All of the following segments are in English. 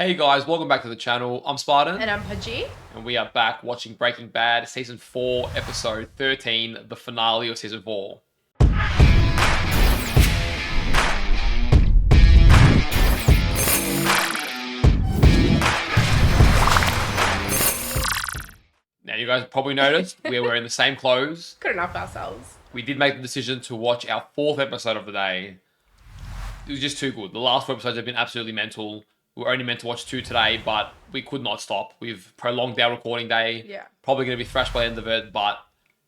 Hey guys, welcome back to the channel. I'm Spartan, And I'm Pudgey. and we are back watching Breaking Bad Season 4, Episode 13, the finale of Season 4. Now, you guys probably noticed we're wearing the same clothes. Couldn't help ourselves. We did make the decision to watch our 4th episode of the day. It was just too good. The last 4 episodes have been absolutely mental. We were only meant to watch 2 today, but we could not stop. We've prolonged our recording day. Yeah. Probably going to be thrashed by the end of it, but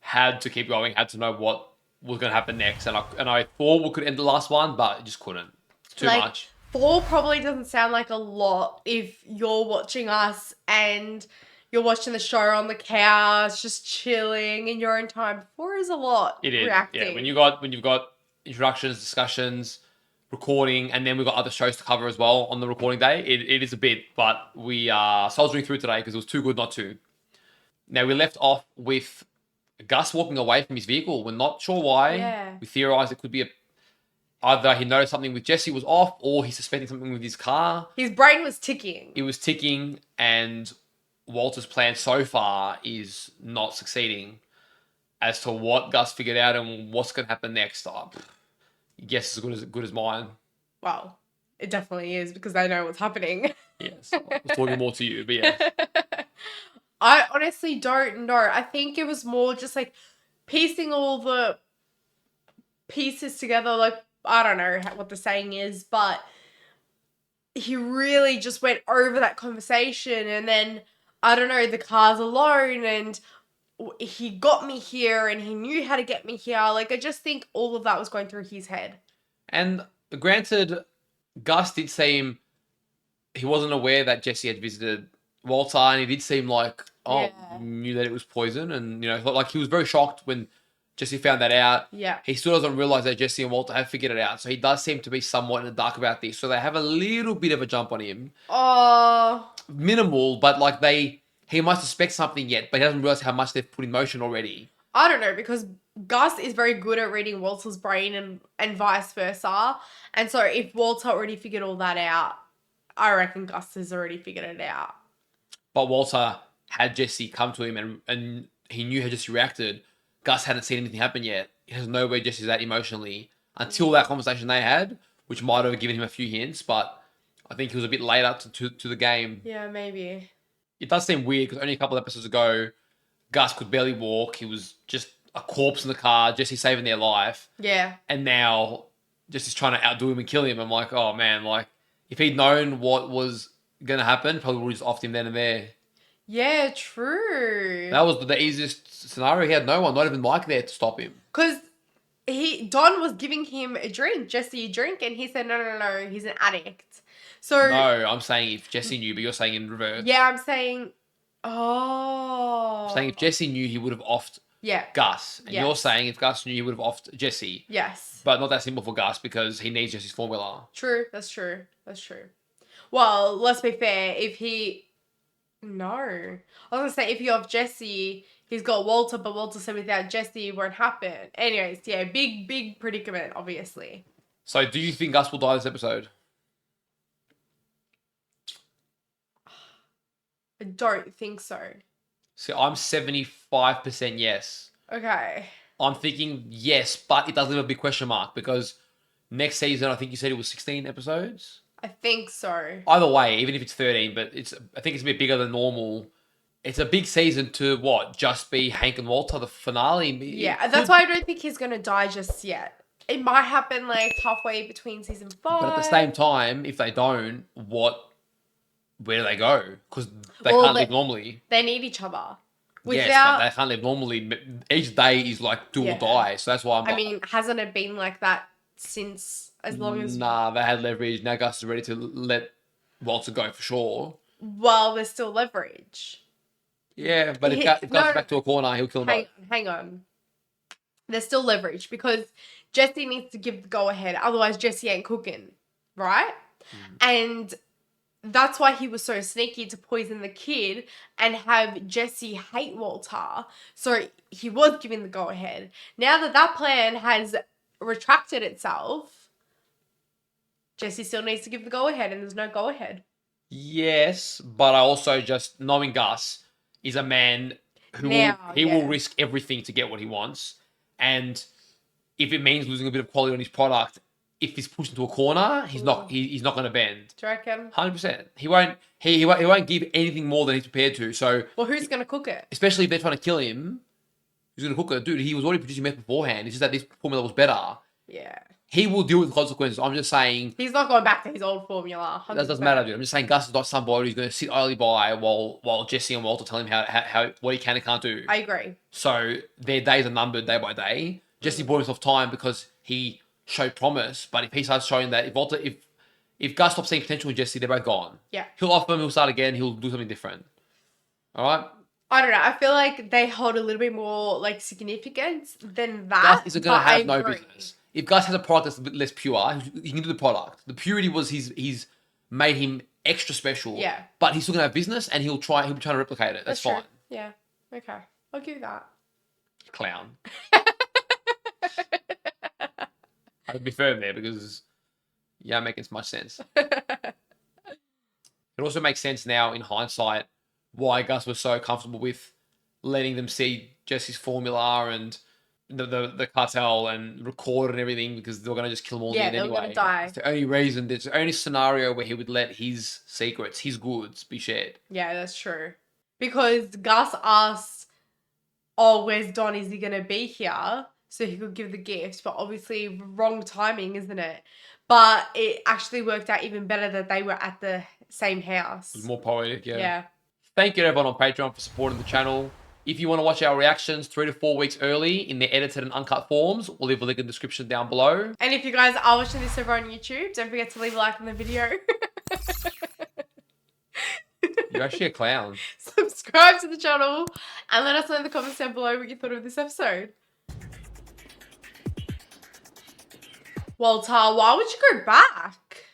had to keep going, had to know what was going to happen next. And I thought we could end the last one, but it just couldn't. It's too much. 4 probably doesn't sound like a lot if you're watching us and you're watching the show on the couch, just chilling in your own time. 4 is a lot. It is. Reacting. Yeah, when you've got introductions, discussions, recording, and then we've got other shows to cover as well on the recording day. It is a bit, but we are soldiering through today because it was too good not to. Now, we left off with Gus walking away from his vehicle. We're not sure why. Yeah. We theorise it could be either he noticed something with Jesse was off, or he's suspecting something with his car. His brain was ticking. It was ticking, and Walter's plan so far is not succeeding. As to what Gus figured out and what's going to happen next, guess as good as mine. Well, it definitely is because they know what's happening. Yes, I was talking more to you, but yeah. I honestly don't know. I think it was more just like piecing all the pieces together. Like, I don't know what the saying is, but he really just went over that conversation, and then I don't know, the car's alone, and he got me here and he knew how to get me here. Like, I just think all of that was going through his head. And granted, Gus did seem he wasn't aware that Jesse had visited Walter, and he did seem like knew that it was poison, and like he was very shocked when Jesse found that out. Yeah. He still doesn't realize that Jesse and Walter have figured it out, so he does seem to be somewhat in the dark about this. So they have a little bit of a jump on him. Oh. Minimal, but like he might suspect something yet, but he doesn't realize how much they've put in motion already. I don't know, because Gus is very good at reading Walter's brain and vice versa. And so if Walter already figured all that out, I reckon Gus has already figured it out. But Walter had Jesse come to him and he knew how Jesse reacted. Gus hadn't seen anything happen yet. He has no way Jesse's that emotionally until that conversation they had, which might have given him a few hints, but I think he was a bit late up to the game. Yeah, maybe. It does seem weird because only a couple of episodes ago, Gus could barely walk. He was just a corpse in the car, Jesse saving their life. Yeah. And now Jesse's trying to outdo him and kill him. I'm like, oh man, like if he'd known what was going to happen, probably would have just offed him then and there. Yeah, true. That was the easiest scenario. He had no one, not even Mike there to stop him. Because Don was giving him a drink, Jesse a drink, and he said, no, he's an addict. So No, I'm saying if Jesse knew, but you're saying in reverse. yeah, I'm saying, oh. I'm saying if Jesse knew, he would have offed Gus. And you're saying if Gus knew, he would have offed Jesse. Yes. But not that simple for Gus because he needs Jesse's formula. True, that's true. That's true. Well, let's be fair. If he... No. I was going to say, if you have Jesse, he's got Walter, but Walter said without Jesse, it won't happen. Anyways, yeah, big predicament, obviously. So do you think Gus will die this episode? I don't think so. So I'm 75% yes. Okay. I'm thinking yes, but it does leave a big question mark because next season, I think you said it was 16 episodes? I think so. Either way, even if it's 13, but I think it's a bit bigger than normal. It's a big season to what? Just be Hank and Walter, the finale? Yeah, that's why I don't think he's going to die just yet. It might happen like halfway between season 5. But at the same time, if they don't, where do they go? Because they can't live normally. They need each other. Yes, but they can't live normally. Each day is like do or die. So that's why I mean, hasn't it been like that since as long as... Nah, they had leverage. Now Gus is ready to let Walter go for sure. Well, there's still leverage. Yeah, but if Gus is back to a corner, he'll kill him. Hang on. There's still leverage because Jesse needs to give the go-ahead. Otherwise, Jesse ain't cooking, right? And that's why he was so sneaky to poison the kid and have Jesse hate Walter. So he was giving the go-ahead. Now that plan has retracted itself, Jesse still needs to give the go-ahead, and there's no go-ahead. Yes, but I also just knowing Gus is a man who Now, will yeah. risk everything to get what he wants, and if it means losing a bit of quality on his product, if he's pushed into a corner, he's not going to bend. Do you reckon? 100%. He won't give anything more than he's prepared to. So, Well, who's going to cook it? especially if they're trying to kill him, who's going to cook it? Dude, he was already producing meth beforehand. It's just that this formula was better. Yeah. He will deal with the consequences. I'm just saying He's not going back to his old formula. 100%. that doesn't matter, dude. I'm just saying Gus is not somebody who's going to sit idly by while Jesse and Walter tell him how what he can and can't do. I agree. So their days are numbered day by day. Jesse bought himself time because he showed promise. But if he starts showing that, if Gus stops seeing potential in Jesse, they're both gone. Yeah. He'll off him. He'll start again. He'll do something different. All right. I don't know. I feel like they hold a little bit more like significance than that. Gus isn't going to but I have no agree. business. If Gus has a product that's a bit less pure, he can do the product. The purity was he's made him extra special. Yeah. But he's still gonna have business, and he'll be trying to replicate it. That's true. fine. Yeah. Okay. I'll give you that. Clown. I'd be firm there because you're not making much sense. It also makes sense now in hindsight why Gus was so comfortable with letting them see Jesse's formula and the cartel and record and everything because they were going to just kill him all in the end they were anyway. gonna die. It's the only reason, it's the only scenario where he would let his secrets, his goods, be shared. Yeah, that's true. Because Gus asked, "Oh, where's Don? Is he gonna be here?" So he could give the gifts, but obviously wrong timing, isn't it? But it actually worked out even better that they were at the same house. It was more poetic, yeah. Yeah. Thank you to everyone on Patreon for supporting the channel. If you want to watch our reactions 3 to 4 weeks early in their edited and uncut forms, we'll leave a link in the description down below. And if you guys are watching this over on YouTube, don't forget to leave a like on the video. You're actually a clown. Subscribe to the channel and let us know in the comments down below what you thought of this episode. Walter, why would you go back?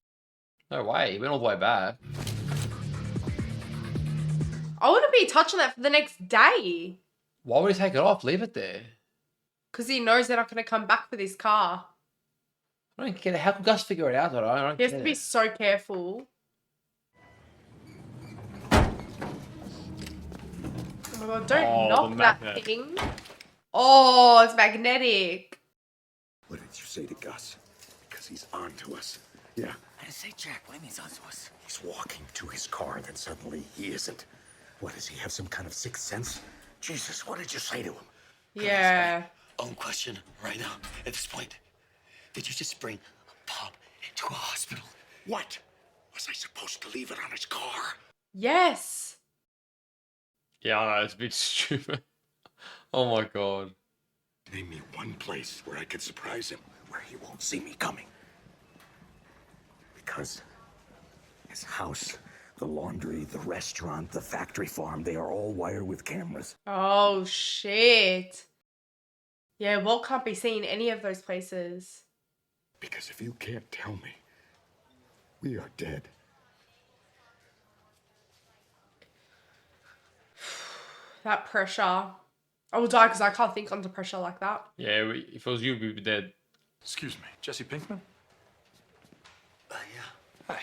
No way, he went all the way back. I wouldn't be touching that for the next day. Why would he take it off? Leave it there. Because he knows they're not going to come back for this car. I don't get it. How could Gus figure it out? I don't He has get to be it. so careful. Oh my god, don't knock that magnet. thing. Oh, it's magnetic. What did you say to Gus? Because he's on to us. Yeah. I didn't say Jack. What do you mean he's on to us? He's walking to his car, then suddenly he isn't. What, does he have some kind of sixth sense? Jesus, what did you say to him? Yeah. Own question right now, at this point. Did you just bring a pup into a hospital? What? Was I supposed to leave it on his car? Yes. Yeah, I know, it's a bit stupid. Oh my god. Name me one place where I could surprise him, where he won't see me coming. Because his house, the laundry, the restaurant, the factory farm, they are all wired with cameras. Oh, shit. Yeah, Walt can't be seen any of those places. Because if you can't tell me, we are dead. That pressure. I will die because I can't think under pressure like that. Yeah, if it was you, we'd be dead. Excuse me, Jesse Pinkman? Yeah. Hi.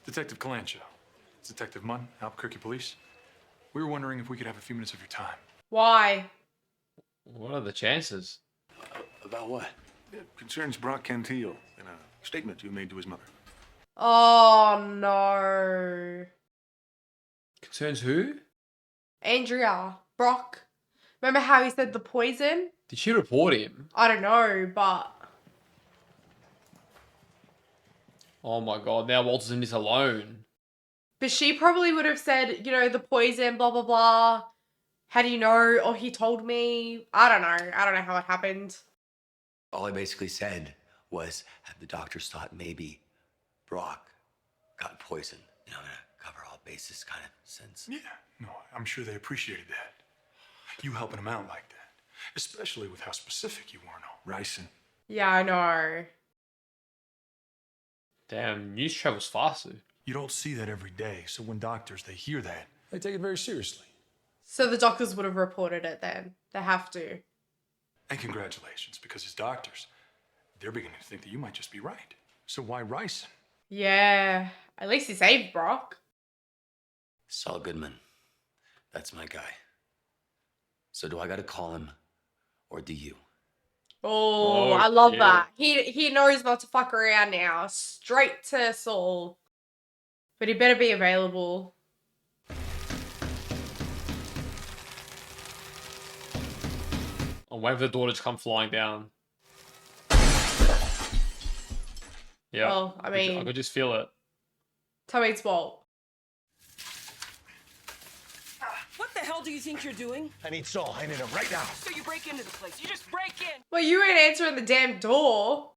Detective Calancho. It's Detective Munn, Albuquerque Police. We were wondering if we could have a few minutes of your time. Why? What are the chances? About what? It concerns Brock Cantillo in a statement you made to his mother. Oh, no. Concerns who? Andrea. Brock. Remember how he said the poison? Did she report him? I don't know, but... Oh my god, now Walter's in this alone. But she probably would have said, you know, the poison, blah, blah, blah. How do you know? Or he told me. I don't know. I don't know how it happened. All I basically said was have the doctors thought maybe Brock got poisoned. You know, in a cover all bases kind of sense. Yeah, no, I'm sure they appreciated that. You helping him out like that. Especially with how specific you were on ricin. Yeah, I know. Damn, news travels faster. You don't see that every day, so when doctors, they hear that, they take it very seriously. So the doctors would have reported it then. They have to. And congratulations, because as doctors, they're beginning to think that you might just be right. So why ricin? Yeah. At least he saved Brock. Saul Goodman. That's my guy. So do I gotta call him, or do you? Oh, Oh, I love shit. that. He knows not to fuck around now. Straight to Saul. But he better be available. I'm waiting for the daughter to come flying down. Yeah. Well, I I mean, could just feel it. Tommy's fault. What the hell do you think you're doing? I need Saul. I need him right now. So you break into the place. You just break in. Well, you ain't answering the damn door.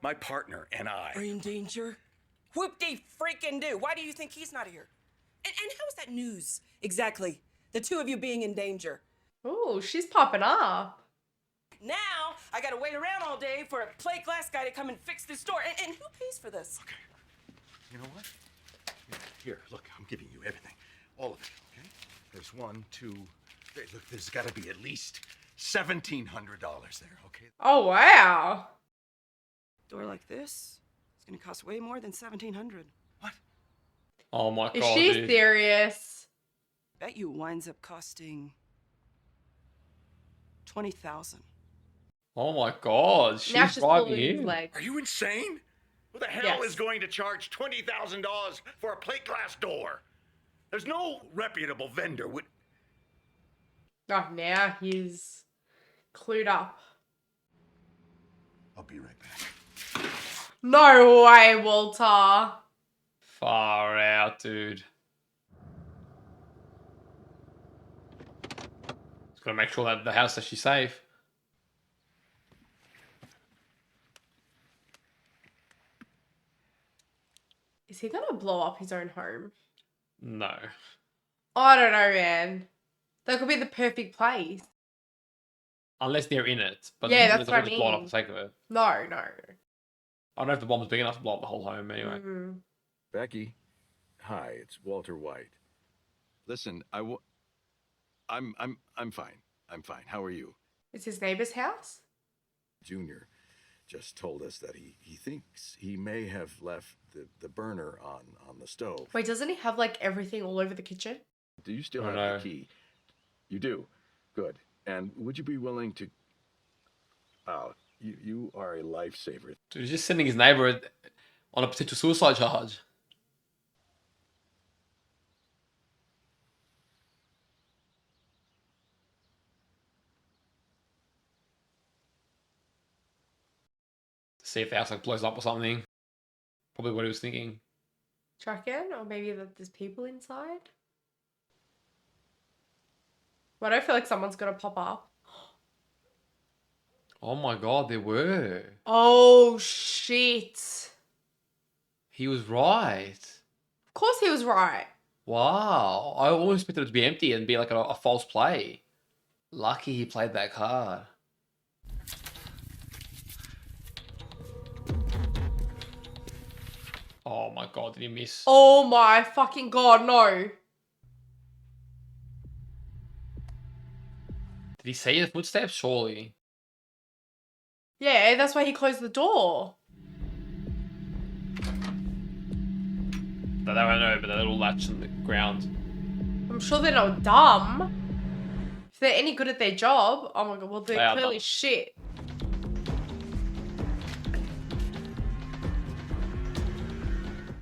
My partner and I. Are you in danger? Whoop-de-freaking-do. Why do you think he's not here? And how is that news? Exactly. The two of you being in danger. Oh, she's popping up. Now, I gotta wait around all day for a plate glass guy to come and fix this door. And who pays for this? Okay. You know what? Here, look, I'm giving you everything. All of it, okay? There's one, two. Look, there's got to be at least $1,700 there, okay? Oh, wow. Door like this? It's gonna cost way more than $1,700. What? Oh my Is god, she dude. serious? Bet you winds up costing $20,000. Oh my god, Now she's she's driving pulling his in. leg. Are you insane? Who the hell Yes. is going to charge $20,000 for a plate glass door? There's no reputable vendor would. Oh, now he's clued up. I'll be right back. No way, Walter. Far out, dude. Just gotta make sure that the house that she's safe. Is he gonna blow up his own home? No. I don't know, man. That could be the perfect place. Unless they're in it. But Yeah, that's it's what I not just blow it up for mean. the sake of it. No, no. I don't know if the bomb's big enough to blow up the whole home anyway. Mm. Becky, hi, it's Walter White. Listen, I'm fine. I'm fine. How are you? It's his neighbor's house? Junior just told us that he thinks he may have left the burner on the stove. Wait, doesn't he have like everything all over the kitchen? Do you still I have know. the key? You do. Good. And would you be willing to? Oh, you are a lifesaver. Dude, he's just sending his neighbor on a potential suicide charge. To see if the house like blows up or something. Probably what he was thinking. Check in? Or maybe that there's people inside? But I don't feel like someone's gonna pop up. Oh my god, there were. Oh, shit. He was right. Of course he was right. Wow. I always expected it to be empty and be like a false play. Lucky he played that card. Oh my god, did he miss? Oh my fucking god, no. Did he see the footsteps? Surely. Yeah, that's why he closed the door. That I don't know, but that little latch on the ground. I'm sure they're not dumb. If they're any good at their job, oh my god, well, They they're are clearly dumb. shit.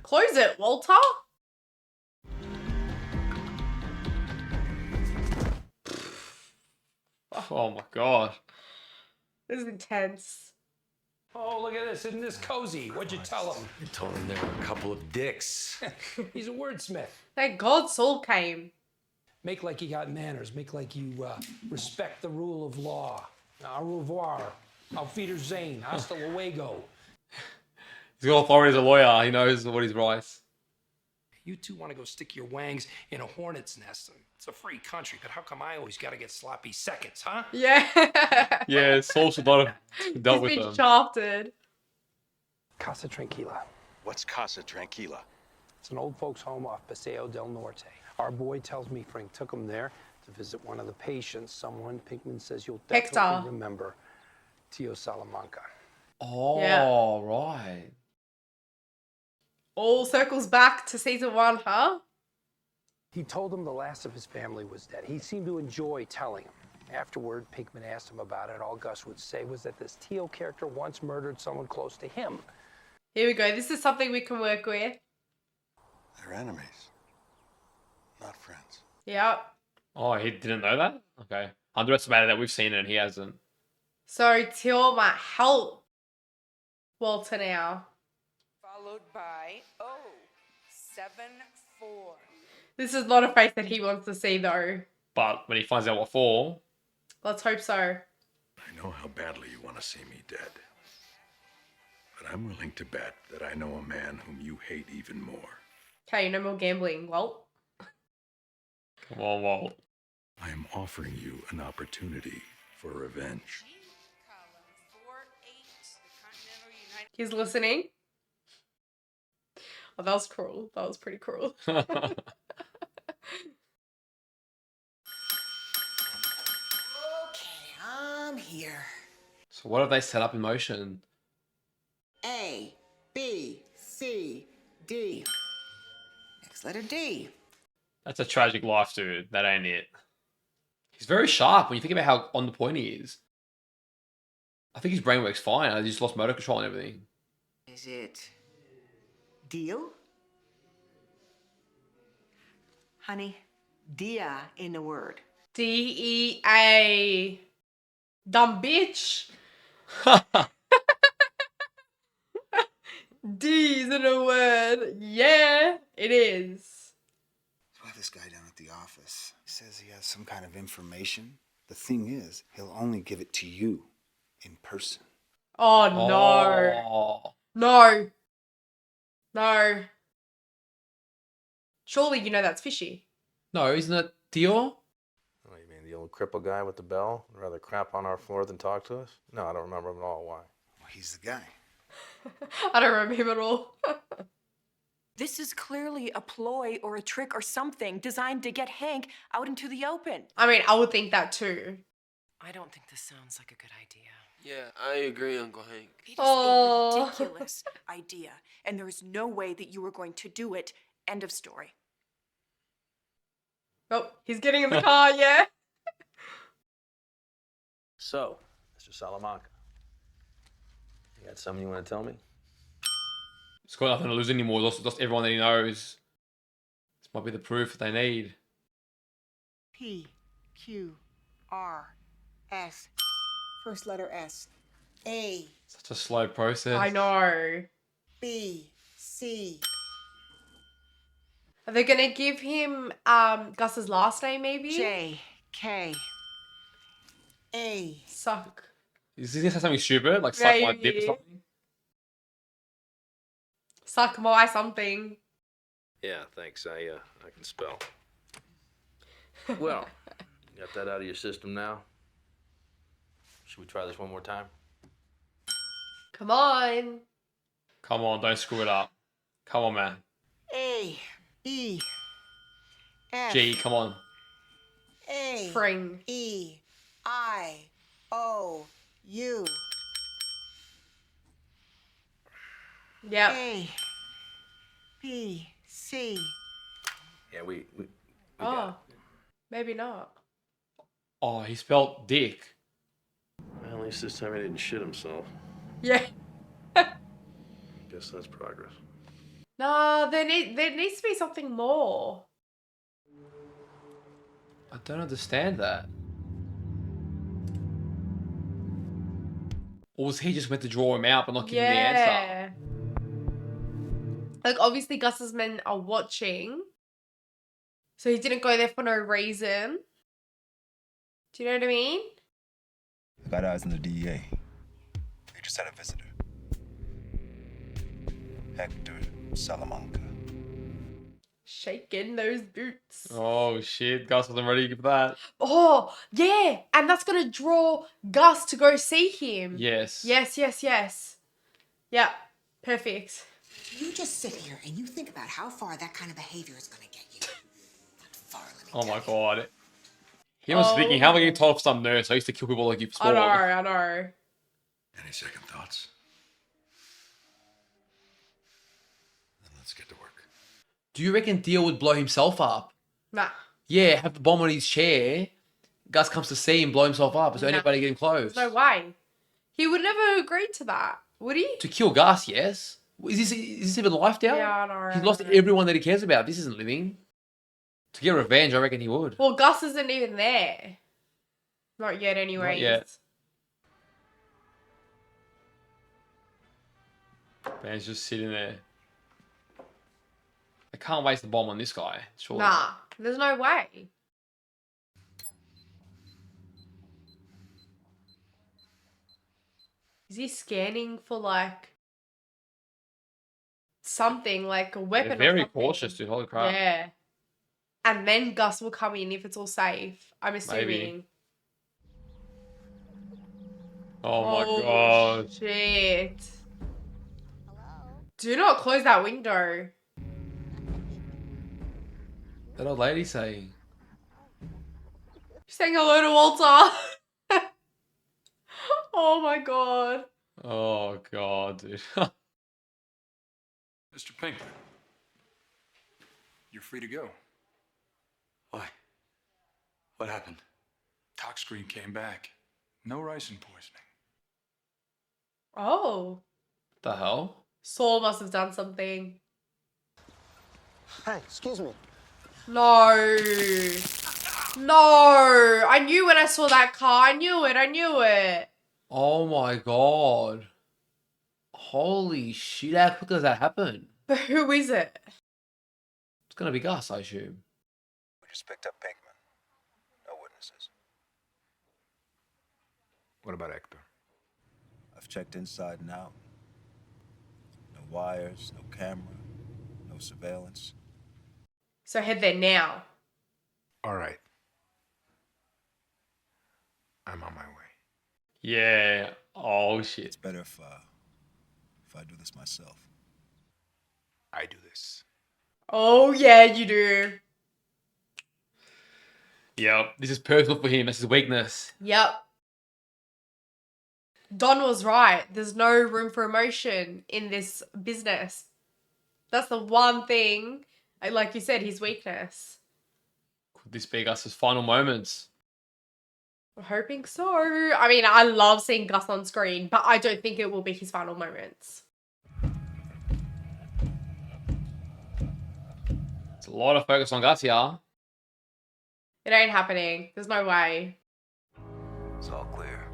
Close it, Walter. Oh my god. This is intense. Oh, look at this. Isn't this cozy? What'd you tell him? I told him there were a couple of dicks. He's a wordsmith. Thank God Saul came. Make like you got manners. Make like you respect the rule of law. Au revoir. Auf Wiedersehen. Hasta luego. He's got authority as a lawyer. He knows what his rights. You two want to go stick your wangs in a hornet's nest. It's a free country, but how come I always got to get sloppy seconds, huh? Yeah. Yeah, Saul should not have dealt with He's them. been shafted. Casa Tranquila. What's Casa Tranquila? It's an old folks' home off Paseo del Norte. Our boy tells me Frank took him there to visit one of the patients, someone Pinkman says you'll Hector. definitely remember, Tio Salamanca. Oh, Yeah. right. All circles back to season 1, huh? He told him the last of his family was dead. He seemed to enjoy telling him. Afterward, Pinkman asked him about it. All Gus would say was that this Teal character once murdered someone close to him. Here we go. This is something we can work with. They're enemies, not friends. Yep. Oh, he didn't know that? Okay. Underestimated that. We've seen it and he hasn't. So Teal might help Walter now. Followed by 074. This is not a face that he wants to see, though. But when he finds out what for, Let's hope so. I know how badly you want to see me dead. But I'm willing to bet that I know a man whom you hate even more. Okay, no more gambling, Walt. come on, Walt. I am offering you an opportunity for revenge. Column 48, the Continental United. He's listening. Oh, that was cruel. That was pretty cruel. Okay, I'm here. So what have they set up in motion? A, B, C, D. Next letter D. That's a tragic life, dude. That ain't it. He's very sharp when you think about how on the point he is. I think his brain works fine. He just lost motor control and everything. Is it deal? Honey, dia in the word. DEA. Dumb bitch. D's in a word. Yeah, it is. So I have this guy down at the office. He says he has some kind of information. The thing is, he'll only give it to you in person. Oh, no. Oh. No. No. Surely you know that's fishy. No, isn't it Dior? Oh, you mean the old cripple guy with the bell? Would rather crap on our floor than talk to us? No, I don't remember him at all. Why? Well, he's the guy. I don't remember him at all. This is clearly a ploy or a trick or something designed to get Hank out into the open. I mean, I would think that too. I don't think this sounds like a good idea. Yeah, I agree, Uncle Hank. It is Oh. a ridiculous idea, and there is no way that you are going to do it. End of story. Oh, he's getting in the car, yeah. So, Mr. Salamanca, you got something you want to tell me? He's got nothing to lose anymore. Lost everyone that he knows. This might be the proof that they need. P, Q, R, S. First letter S. A, Such a slow process. I know. B, C. Are they gonna give him Gus's last name maybe? J, K. A. Suck. Is he gonna say something stupid? Like suck my dick or Maybe. something? Suck my something. Yeah, thanks. I can spell. Well, you got that out of your system now? Should we try this one more time? Come on. Come on, don't screw it up. Come on, man. A, E, F. G, come on. A, Fring. E, I, O, U. Yep. A, B, C. Yeah, we Oh, got it. maybe not. Oh, he spelled dick. Well, at least this time he didn't shit himself. Yeah. Guess that's progress. No, there needs to be something more. I don't understand that. Or was he just meant to draw him out but not give him the answer? Yeah. Like obviously Gus's men are watching. So he didn't go there for no reason. Do you know what I mean? I got eyes on the DEA. They just had a visitor. Hector Salamanca. Shaking those boots. Oh shit, Gus wasn't ready for that. Oh, yeah. And that's going to draw Gus to go see him. Yes. Yes. Yeah, perfect. You just sit here and you think about how far that kind of behavior is going to get you. Not far, let me Oh tell my you. god. He was thinking, how am I getting told off some nurse? I used to kill people like you for I sport. know. Any second thoughts? Then let's get to work. Do you reckon Dio would blow himself up? Nah. Yeah, have the bomb on his chair. Gus comes to see him blow himself up. Is there Nah. anybody getting close? There's no way. He would never agree to that, would he? To kill Gus, yes. Is this even life now? Yeah, I know. He's lost everyone that he cares about. This isn't living. To get revenge, I reckon he would. Well, Gus isn't even there. Not yet, anyway. Not yet. Man's just sitting there. I can't waste the bomb on this guy, surely. Nah, there's no way. Is he scanning for like something, like a weapon? They're very or something? cautious, dude. Holy crap. Yeah. And then Gus will come in if it's all safe. I'm assuming. Maybe. Oh my god. Shit. Do not close that window. That old lady saying. She's saying hello to Walter. Oh my god. Oh god, dude. Mr. Pinkman, you're free to go. Why? What happened? Tox screen came back. No ricin poisoning. Oh. The hell? Saul must have done something. Hey, excuse me. No. No. I knew when I saw that car. I knew it. Oh my god. Holy shit, how quick does that happen? But who is it? It's gonna be Gus, I assume. We just picked up Pinkman. No witnesses. What about Hector? I've checked inside and out. No wires, no camera, no surveillance. So head there now. All right. I'm on my way. Yeah. Oh shit. It's better if I do this myself. I do this. Oh yeah, you do. Yep. This is personal for him. That's his weakness. Yep. Don was right. There's no room for emotion in this business. That's the one thing, like you said, his weakness. Could this be Gus's final moments? I'm hoping so. I mean, I love seeing Gus on screen, but I don't think it will be his final moments. It's a lot of focus on Gus here. It ain't happening. There's no way. It's all clear.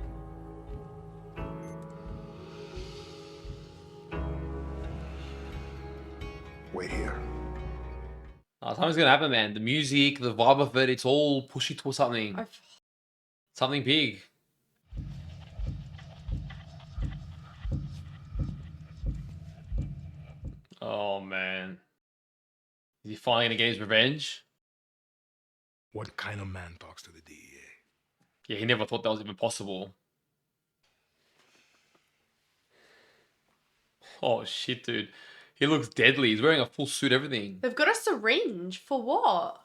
Wait here. Something's gonna happen, man. The music, the vibe of it, it's all pushing towards something. Something big. Oh, man. Is he finally gonna get his revenge? What kind of man talks to the DEA? Yeah, he never thought that was even possible. Oh, shit, dude. He looks deadly. He's wearing a full suit, everything. They've got a syringe. For what?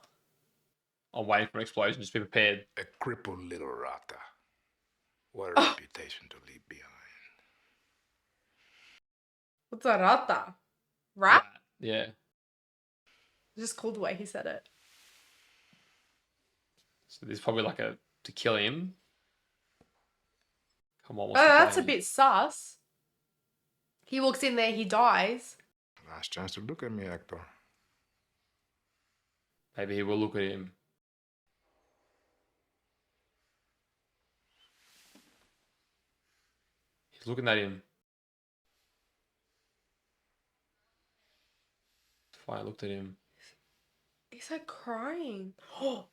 I'm waiting for an explosion. Just be prepared. A crippled little rata. What a reputation to leave behind. What's a rata? Rat? Yeah. Just cool the way he said it. So there's probably like a... to kill him. Come on, Oh, what's the that's a plan? bit sus. He walks in there, he dies. Last chance to look at me, Hector. Maybe he will look at him. He's looking at him. Fine, I looked at him. He's like crying. Oh,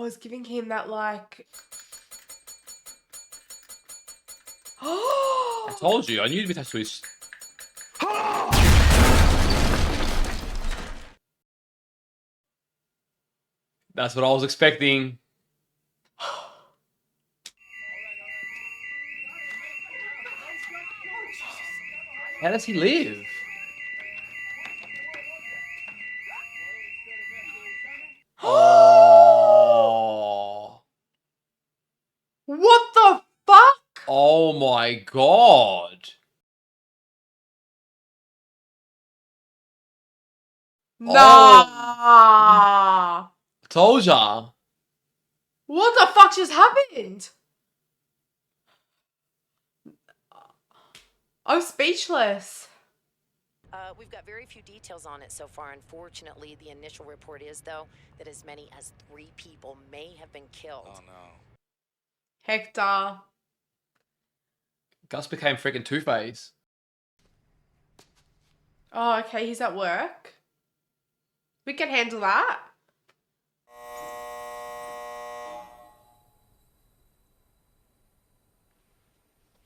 it's giving him that like. I told you, I knew it'd be attached to his... That's what I was expecting. How does he live? Oh. What the fuck? Oh my god. Nah. Told ya. What the fuck just happened? I'm speechless. We've got very few details on it so far. Unfortunately, the initial report is, though, that as many as 3 people may have been killed. Oh, no. Hector. Gus became freaking Two-Face. Oh, okay, he's at work. We can handle that.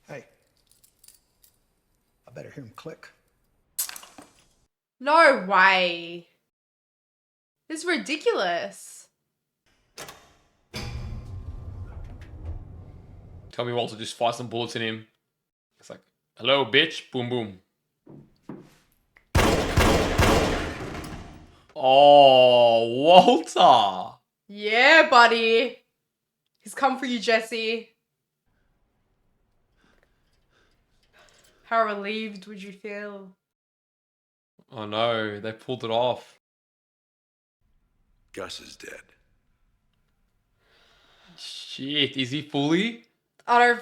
Hey. I better hear him click. No way. This is ridiculous. Tell me Walter just fire some bullets in him. It's like, hello, bitch. Boom, boom. Oh, Walter. Yeah, buddy. He's come for you, Jesse. How relieved would you feel? Oh no, they pulled it off. Gus is dead. Shit, is he fully? I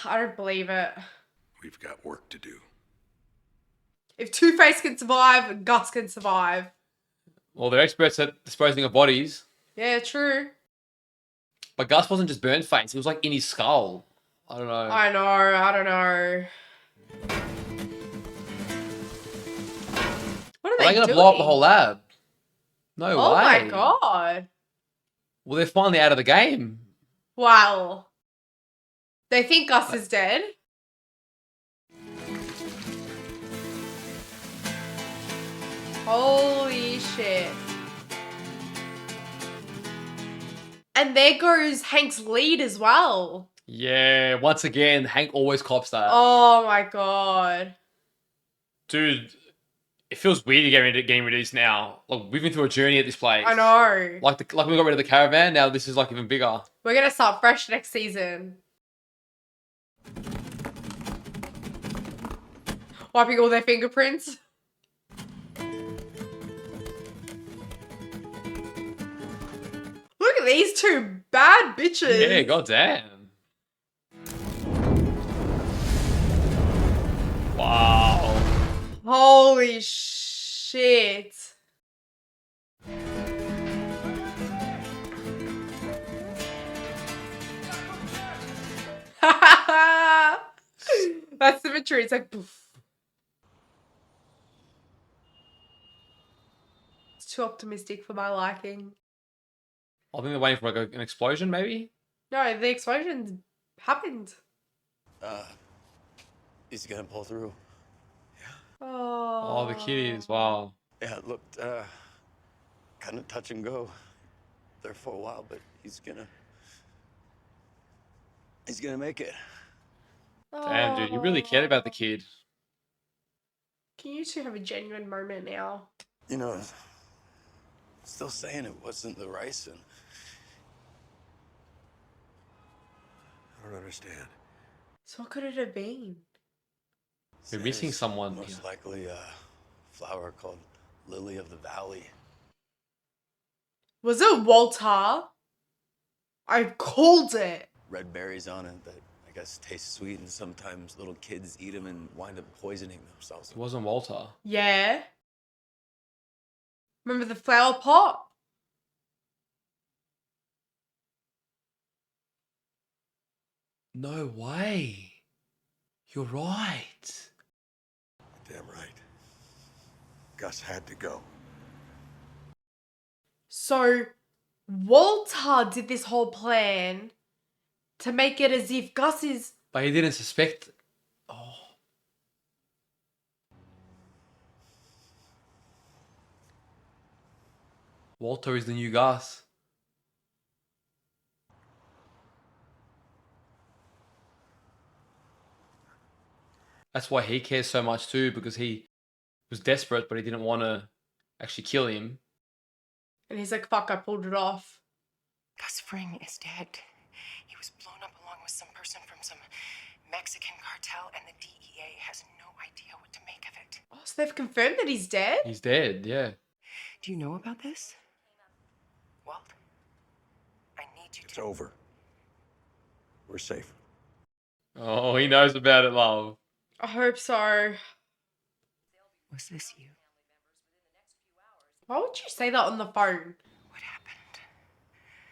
don't believe it. We've got work to do. If Two-Face can survive, Gus can survive. Well, they're experts at disposing of bodies. Yeah, true. But Gus wasn't just burnt face, it was like in his skull. I don't know. I don't know. What are Are they they gonna doing? blow up the whole lab? No way. Oh my god. Well, they're finally out of the game. Wow. They think Gus is dead. Holy shit. And there goes Hank's lead as well. Yeah, once again, Hank always cops that. Oh my god. Dude, it feels weird to getting rid of this now. Like, we've been through a journey at this place. I know. Like we got rid of the caravan, now this is like even bigger. We're gonna start fresh next season. Wiping all their fingerprints. Look at these two bad bitches. Yeah, goddamn. Wow. Holy shit. That's the symmetry. It's like poof. It's too optimistic for my liking. I think they're waiting for like an explosion, maybe? No, the explosion happened. He's gonna pull through. Oh, the kitties, wow. Yeah, it looked kind of touch and go there for a while, but he's gonna make it. Damn, dude, you really cared about the kid. Can you two have a genuine moment now? You know, still saying it wasn't the ricin. I don't understand. So what could it have been? You're missing someone. Most likely a flower called Lily of the Valley. Was it Walter? I called it. Red berries on it that I guess taste sweet, and sometimes little kids eat them and wind up poisoning themselves. It wasn't Walter. Yeah. Remember the flower pot? No way. You're right. Damn right. Gus had to go. So Walter did this whole plan to make it as if Gus is... But he didn't suspect. Oh. Walter is the new Gus. That's why he cares so much too, because he was desperate, but he didn't want to actually kill him. And he's like, fuck, I pulled it off. Gus Fring is dead. He was blown up along with some person from some Mexican cartel, and the DEA has no idea what to make of it. Oh, so they've confirmed that he's dead? He's dead, yeah. Do you know about this? Walt? It's over. We're safe. Oh, he knows about it, love. I hope so. Was this you? Why would you say that on the phone?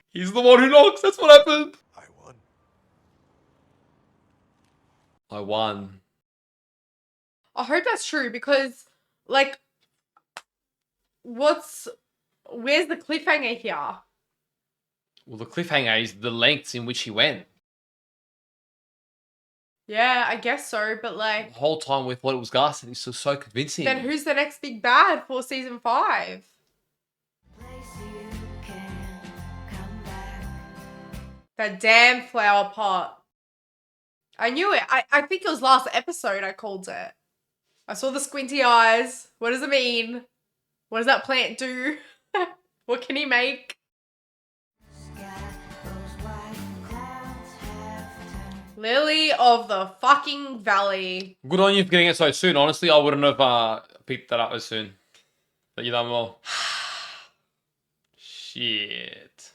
He's the one who knocks. That's what happened. I won. I won. I hope that's true because, like, where's the cliffhanger here? Well, the cliffhanger is the lengths in which he went. Yeah, I guess so, but like, The whole time we thought it was Gus, and he's still so convincing. then who's the next big bad for season 5? That damn flower pot. I knew it. I think it was last episode I called it. I saw the squinty eyes. What does it mean? What does that plant do? What can he make? Lily of the fucking Valley. Good on you for getting it so soon. Honestly, I wouldn't have picked that up as soon. But you done well. Shit.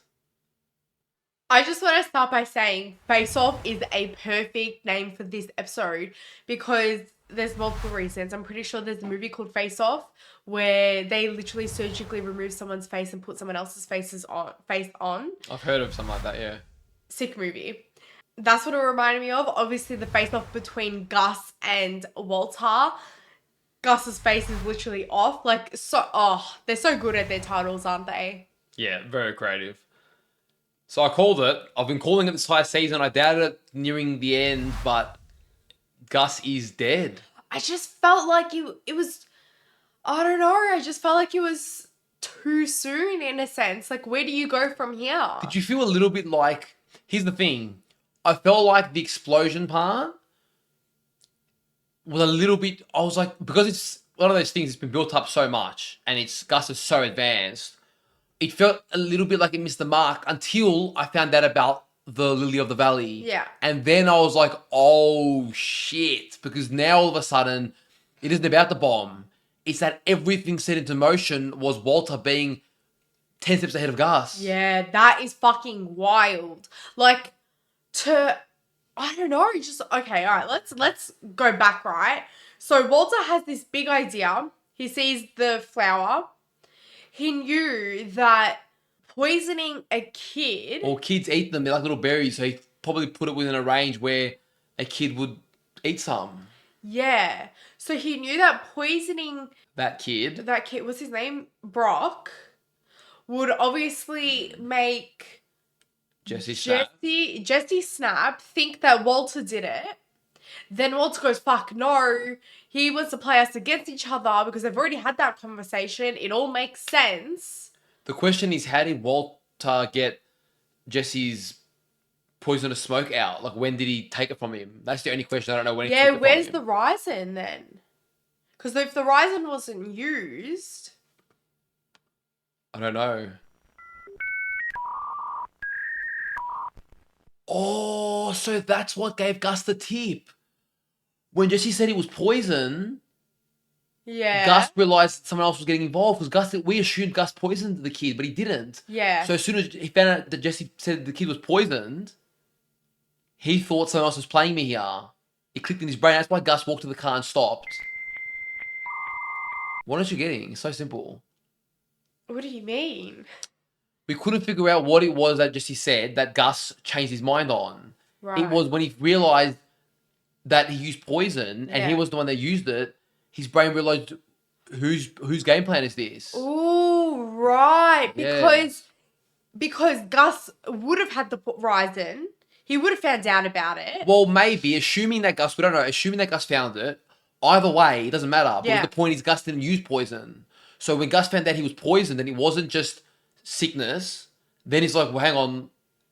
I just want to start by saying Face Off is a perfect name for this episode because there's multiple reasons. I'm pretty sure there's a movie called Face Off where they literally surgically remove someone's face and put someone else's face on. I've heard of something like that, yeah. Sick movie. That's what it reminded me of. Obviously, the face off between Gus and Walter. Gus's face is literally off. Like, they're so good at their titles, aren't they? Yeah, very creative. So I called it. I've been calling it this entire season. I doubted it nearing the end, but Gus is dead. I just felt like it was, I don't know, I just felt like it was too soon in a sense. Like, where do you go from here? Did you feel a little bit like, here's the thing, I felt like the explosion part was a little bit, I was like, because it's one of those things that's been built up so much and Gus is so advanced, it felt a little bit like it missed the mark until I found out about the Lily of the Valley. Yeah. And then I was like, oh shit. Because now all of a sudden, it isn't about the bomb. It's that everything set into motion was Walter being 10 steps ahead of Gus. Yeah, that is fucking wild. Like, I don't know, just, okay, all right, let's go back, right? So Walter has this big idea. He sees the flower. He knew that poisoning a kid... Or kids eat them, they're like little berries, so he probably put it within a range where a kid would eat some. Yeah. So he knew that poisoning... That kid, what's his name? Brock, would obviously make... Jesse Snap think that Walter did it. Then Walter goes, fuck no. He wants to play us against each other because they've already had that conversation. It all makes sense. The question is, how did Walter get Jesse's poisonous smoke out? Like, when did he take it from him? That's the only question. I don't know when he took it from where's him. the Ryzen then? Because if the Ryzen wasn't used... I don't know. Oh, so that's what gave Gus the tip. When Jesse said he was poisoned, Yeah. Gus realized someone else was getting involved because we assumed Gus poisoned the kid, but he didn't. Yeah. So as soon as he found out that Jesse said the kid was poisoned, he thought someone else was playing me here. It clicked in his brain. That's why Gus walked to the car and stopped. What aren't you getting? It's so simple. What do you mean? We couldn't figure out what it was that Jesse said that Gus changed his mind on. Right. It was when he realized that he used poison and he Yeah. was the one that used it, his brain realized whose game plan is this? Oh, right. Yeah. Because Gus would have had the Ryzen. He would have found out about it. Well, maybe, assuming that Gus found it, either way, it doesn't matter. Because Yeah. the point is Gus didn't use poison. So when Gus found out he was poisoned and it wasn't just sickness, then he's like, well, hang on,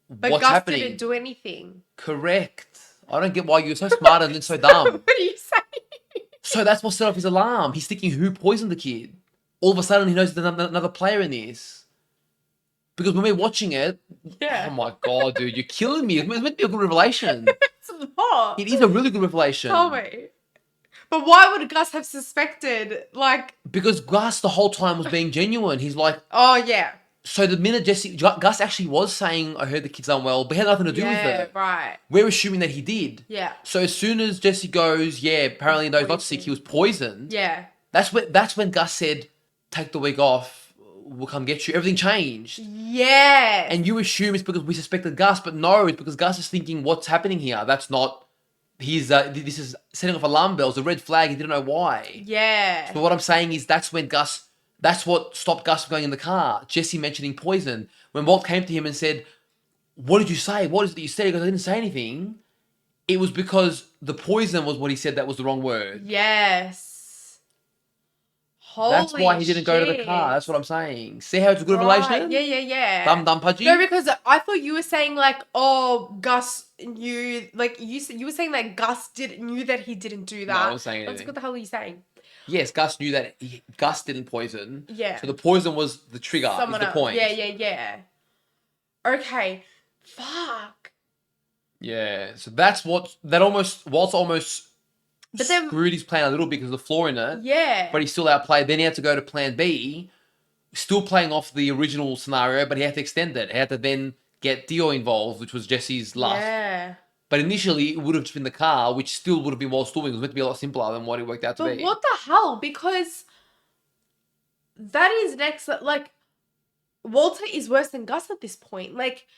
But what's Gus happening? didn't do anything. Correct. I don't get why you're so smart and then so dumb. What are you saying? So that's what set off his alarm. He's thinking, who poisoned the kid? All of a sudden, he knows there's another player in this. Because when we're watching it, Yeah. oh my God, dude, you're killing me. It's meant to be a good revelation. It's not. It is a really good revelation. Tell me. But why would Gus have suspected, like... Because Gus the whole time was being genuine. He's like, Oh, yeah. So the minute Gus actually was saying, I heard the kid's unwell, but it had nothing to do with it. Right. We're assuming that he did. Yeah. So as soon as Jesse goes, yeah, apparently he knows not sick, he was poisoned. Yeah. That's when Gus said, take the week off, we'll come get you. Everything changed. Yeah. And you assume it's because we suspected Gus, but no, it's because Gus is thinking, what's happening here? That's not, this is setting off alarm bells, a red flag, he didn't know why. Yeah. So what I'm saying is that's what stopped Gus from going in the car. Jesse mentioning poison. When Walt came to him and said, what did you say? What is it that you said? He goes, I didn't say anything. It was because the poison was what he said that was the wrong word. Yes. Holy That's why he didn't go to the car. shit. That's what I'm saying. See how it's a good Right. relation? Yeah. Dumb Pudgey? No, because I thought you were saying like, oh, Gus knew, like you were saying that Gus knew that he didn't do that. No, I wasn't saying That's anything. what the hell are you saying? Yes, Gus knew that Gus didn't poison. Yeah. So the poison was the trigger, Someone is the else. point. Yeah. Okay. Fuck. Yeah. So that's Walt's almost But then, screwed his plan a little bit because of the flaw in it. yeah. But he still outplayed. Then he had to go to plan B, still playing off the original scenario, but he had to extend it. He had to then get Dio involved, which was Jesse's lust. Yeah. But initially, it would have just been the car, which still would have been Walt's doing. It was meant to be a lot simpler than what it worked out to But be. what the hell? Because that is next. Like, Walter is worse than Gus at this point. Like,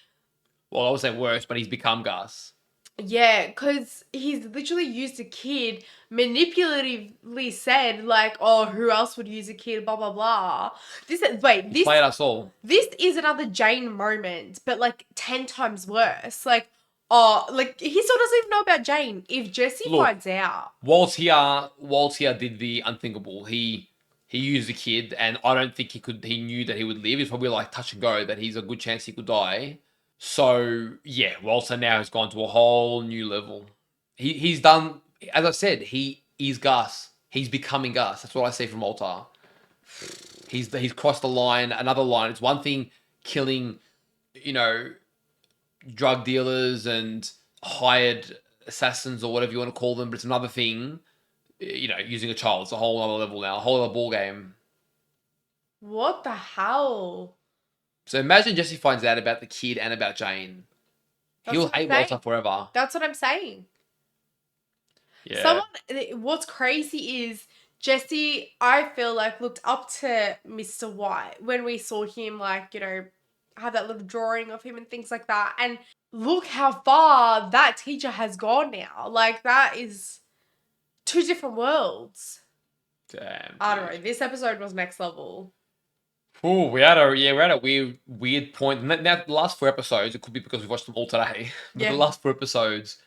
Well, I would say worse, but he's become Gus. yeah, because he's literally used a kid, manipulatively said, like, oh, who else would use a kid, blah, blah, blah. He Played us all. This is another Jane moment, but like 10 times worse. Like, oh, like he still doesn't even know about Jane. If Jesse Look, finds out. Waltz here did the unthinkable. He used the kid, and I don't think he knew that he would live. It's probably like touch and go, that he's a good chance he could die. So yeah, Walter now has gone to a whole new level. He's done, as I said, he is Gus. He's becoming Gus. That's what I see from Walter. He's crossed the line, another line. It's one thing killing, drug dealers and hired assassins or whatever you want to call them, but it's another thing, using a child. It's a whole other level now, a whole other ball game. What the hell? So imagine Jesse finds out about the kid and about Jane. That's He'll what I'm hate saying. Walter forever. That's what I'm saying. Yeah. What's crazy is Jesse, I feel like, looked up to Mr. White when we saw him, like, have that little drawing of him and things like that. And look how far that teacher has gone now. Like, that is two different worlds. Damn. I don't know. This episode was next level. Oh, we're at a weird point. Now, the last 4 episodes, it could be because we've watched them all today, but Yeah. the last 4 episodes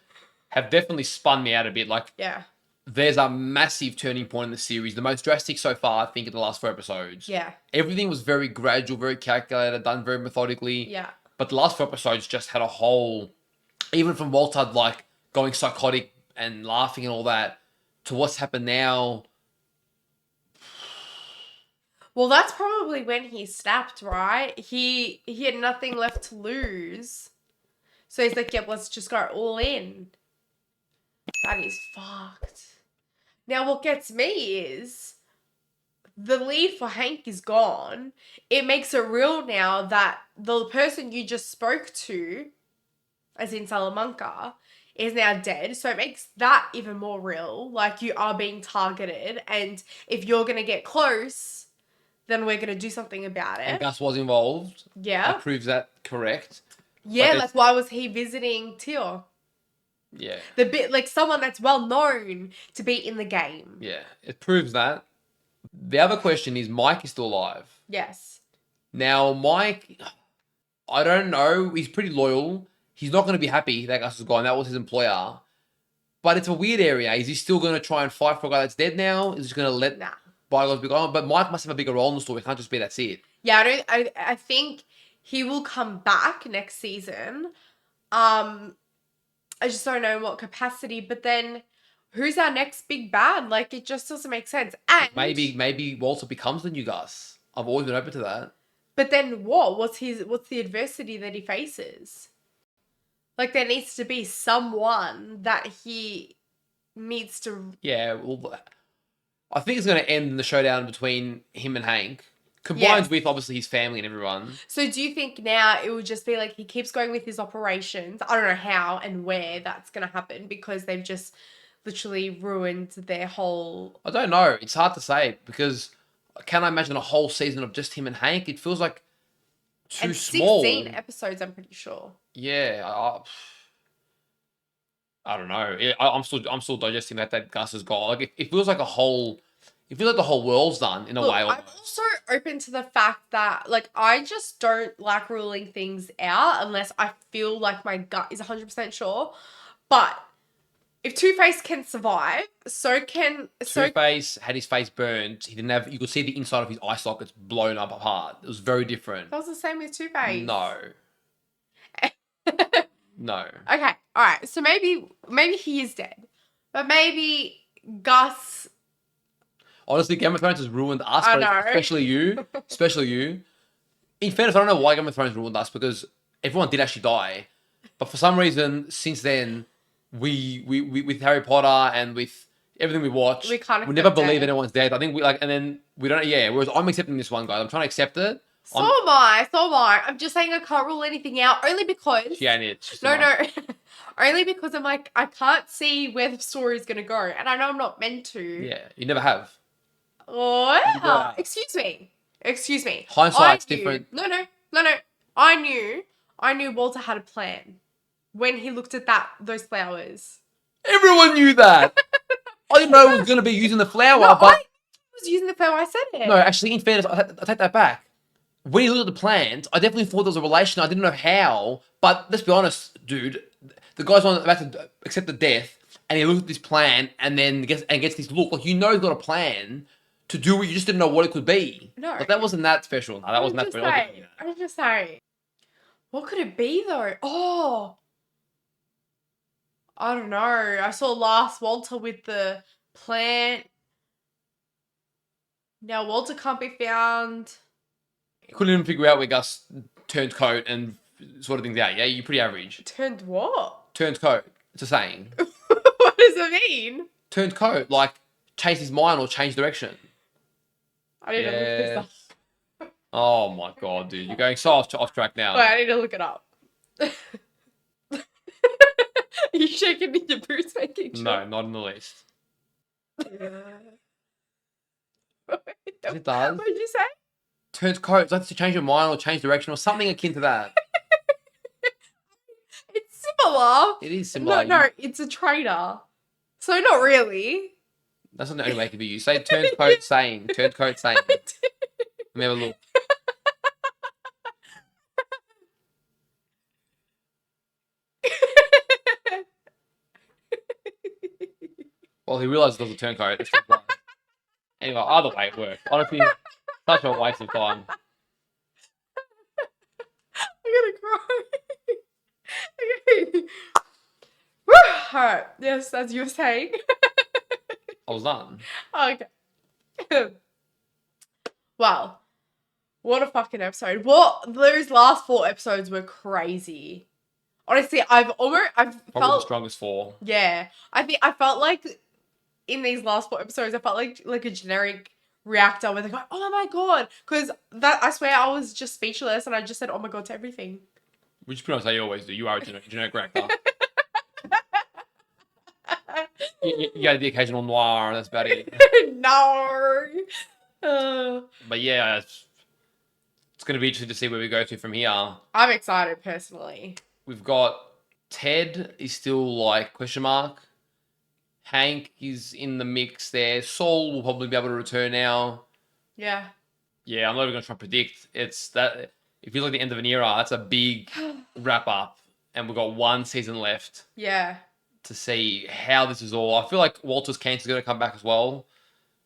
have definitely spun me out a bit. Like, Yeah. there's a massive turning point in the series. The most drastic so far, I think, in the last 4 episodes. Yeah. Everything was very gradual, very calculated, done very methodically. Yeah. But the last 4 episodes just had a whole, even from Walter, like, going psychotic and laughing and all that, to what's happened now. Well, that's probably when he snapped, right? He had nothing left to lose. So he's like, yep, let's just go all in. That is fucked. Now, what gets me is the lead for Hank is gone. It makes it real now that the person you just spoke to, as in Salamanca, is now dead. So it makes that even more real. Like, you are being targeted. And if you're going to get close, then we're going to do something about it. And Gus was involved. Yeah. That proves that correct. Yeah, But like, why was he visiting Tio? Yeah. The bit, like, someone that's well known to be in the game. Yeah. It proves that. The other question is, Mike is still alive. Yes. Now, Mike, I don't know. He's pretty loyal. He's not going to be happy that Gus is gone. That was his employer. But it's a weird area. Is he still going to try and fight for a guy that's dead now? Is he going to let bygones be gone? But Mike must have a bigger role in the story. It can't just be that's it. Yeah, I think he will come back next season. I just don't know in what capacity. But then, who's our next big bad? Like, it just doesn't make sense. And Maybe Walter becomes the new Gus. I've always been open to that. But then what? What's the adversity that he faces? Like, there needs to be someone that he needs to... Yeah, well, I think it's going to end in the showdown between him and Hank. Combined with obviously his family and everyone. So do you think now it would just be like he keeps going with his operations? I don't know how and where that's going to happen because they've just literally ruined their whole... I don't know. It's hard to say because can I imagine a whole season of just him and Hank? It feels like too and small. 16 episodes, I'm pretty sure. Yeah, I don't know. I'm still digesting that Gus has got. Like it feels like a whole. It feels like the whole world's done in a Look, way. I'm Almost. also open to the fact that, like, I just don't like ruling things out unless I feel like my gut is 100% sure. But if Two-Face can survive, so can... Two-Face had his face burned. He didn't have... You could see the inside of his eye sockets blown up apart. It was very different. That was the same with Two-Face. No. No. Okay, alright. So maybe he is dead. But maybe Gus... Honestly, Game of Thrones has ruined us, I but know. especially you. Especially you. In fairness, I don't know why Game of Thrones ruined us because everyone did actually die. But for some reason, since then, we with Harry Potter and with everything we watch, We can't we never accept believe it. anyone's dead. I think we like, and then we don't. Yeah, whereas I'm accepting this one, guys. I'm trying to accept it. So am I. I'm just saying I can't rule anything out only because... Yeah, and it's just No. Only because I'm like, I can't see where the story is going to go. And I know I'm not meant to. Yeah, you never have. What? Excuse me. Hindsight's I knew- different. No. I knew Walter had a plan when he looked at those flowers. Everyone knew that. I didn't know it was going to be using the flower, No, but I was using the flower. I said it. no, actually, in fairness, I take that back. When he looked at the plans, I definitely thought there was a relation. I didn't know how, but let's be honest, dude. The guy's about to accept the death, and he looks at this plan, and then gets this look. Like, he's got a plan to do it. You just didn't know what it could be. No. But that wasn't that special. No, that wasn't that special. I'm just saying. What could it be though? Oh, I don't know. I saw last Walter with the plant. Now Walter can't be found. Couldn't even figure out where Gus turned coat and sort of things out. Yeah, you're pretty average. Turned what? Turned coat. It's a saying. What does it mean? Turned coat, like change his mind or change direction. I need to look this up. Oh my god, dude, you're going so off track now. Wait, I need to look it up. Are you shaking in your boots making sure? No, not in the least. It does. What did you say? Turns coat. It's like to change your mind or change direction or something akin to that. It's similar. It is similar. No, it's a traitor. So not really. That's not the only way it could be used. Say turned coat saying. Turned coat saying. Let me have a look. Well, he realised it was a turncoat. Anyway, either way, it worked. Honestly, such a waste of time. I'm gonna cry. Woo! Alright, yes, as you were saying. I was done. Okay. Wow. What a fucking episode. Those last 4 episodes were crazy. Honestly, I've Probably the felt... strongest 4. Yeah. I felt like in these last 4 episodes, I felt like a generic reactor where they go, oh my god. Because I swear I was just speechless and I just said, oh my god to everything. Which is pretty much how you always do. You are a generic reactor. you got the occasional noir, and that's about it. No. But yeah, it's going to be interesting to see where we go to from here. I'm excited personally. We've got Ted is still like question mark. Hank is in the mix there. Saul will probably be able to return now. Yeah. Yeah, I'm not even going to try and predict. It's that it feels like the end of an era. That's a big wrap up, and we've got 1 season left. Yeah. To see how this is all. I feel like Walter's cancer's going to come back as well.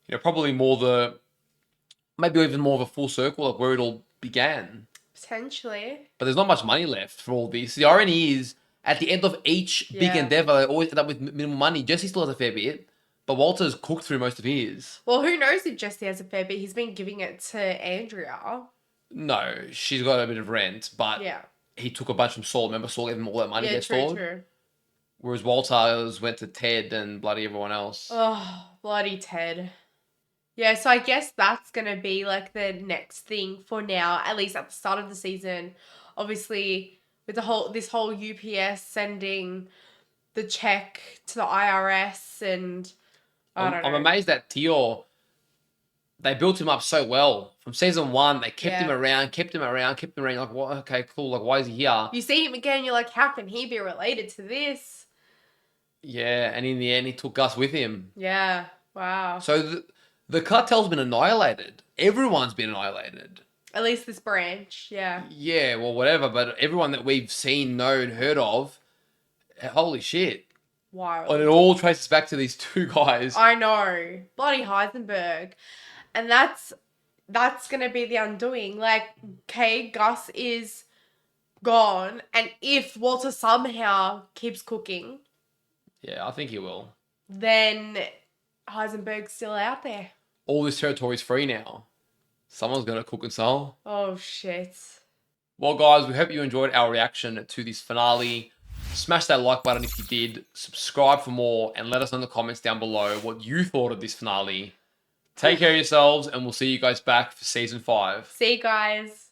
You know, probably maybe even more of a full circle of where it all began. Potentially. But there's not much money left for all this. The irony is, at the end of each big endeavor, they always end up with minimal money. Jesse still has a fair bit, but Walter's cooked through most of his. Well, who knows if Jesse has a fair bit? He's been giving it to Andrea. No, she's got a bit of rent, but he took a bunch from Saul. Remember, Saul gave him all that money to get stored? True. Whereas Walter's went to Ted and bloody everyone else. Oh, bloody Ted. Yeah, so I guess that's going to be like the next thing for now, at least at the start of the season. Obviously, with this whole UPS sending the check to the IRS and I don't know. I'm amazed that Tio, they built him up so well. From season 1, they kept him around. Like, what? Okay, cool. Like, why is he here? You see him again, you're like, how can he be related to this? Yeah, and in the end, he took Gus with him. Yeah, wow. So the cartel's been annihilated. Everyone's been annihilated. At least this branch, yeah. Yeah, well, whatever. But everyone that we've seen, known, heard of, holy shit. Wild. And it all traces back to these 2 guys. I know. Bloody Heisenberg. And that's going to be the undoing. Like, okay, Gus is gone. And if Walter somehow keeps cooking, Yeah, I think he will. then Heisenberg's still out there. All this territory's free now. Someone's going to cook and sell. Oh, shit. Well, guys, we hope you enjoyed our reaction to this finale. Smash that like button if you did. Subscribe for more and let us know in the comments down below what you thought of this finale. Take care of yourselves and we'll see you guys back for season 5. See you guys.